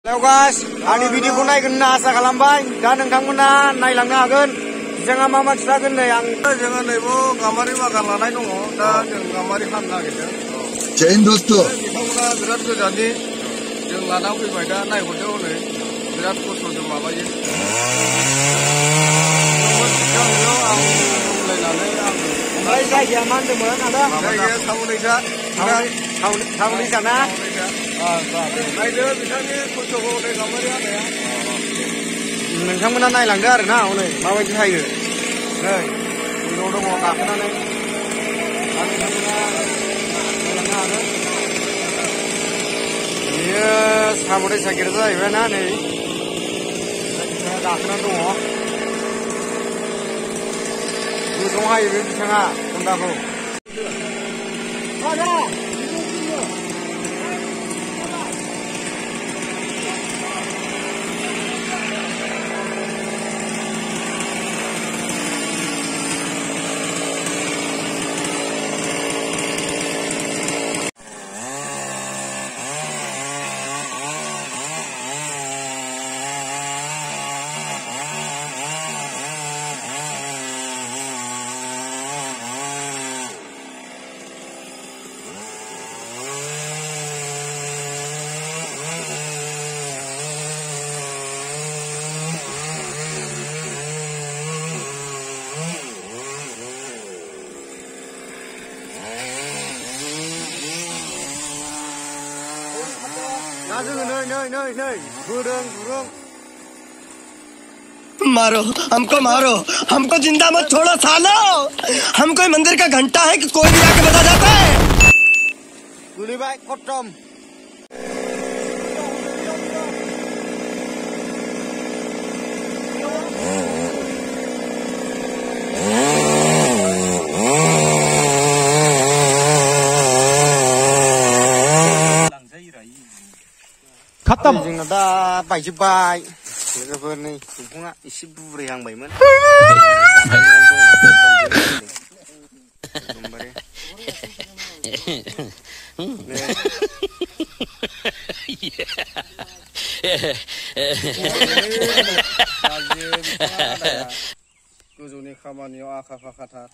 Hello guys, आंनि भिडिअखौ नायगोन होनना आसा खालामबाय दा नोंथांमोना नायलांनो हागोन जोंहा मा खिथागोन नै आं जोङो नैबो गाम्बारि बागान लानाय दङ दा जों गाम्बारि फाननो नागिरदों जय हिन्द दोस्त बिथांमोना बिराद गोजाननि जों लाना फैबाय दा नायहरदो हनै बिराद खस्थ'जों माबायो ओमफ्राय जायगाया मा होनदोंमोन आदा जायगाया टाउनैसा टाउनैसा ना नायदो बिथांनि खस्थ'खौ हनै गाम्बारि हानाया नोंथांमोना नायलांदो आरो ना हनै माबायदि हायो नै गोजौआव दङ गाखोनानै नोंथांमोना नायलांनो हागोन बेयो साबोदै साइकेल जाहैबाय ना नै गाखोनानै दङ गोजौआव हायो बे बिथाङा खन्दाखौ मारो हमको जिंदा मत छोड़ो सालो हम कोई मंदिर का घंटा है कि कोई भी आके बजा जाता है गोलैबाय खत्म खत्म जोंना दा बायजोब्बाय लोगोफोरनि दंफाङा एसे बुरैहांबायमोन गोजौनि खामानियाव आखा फाखाथार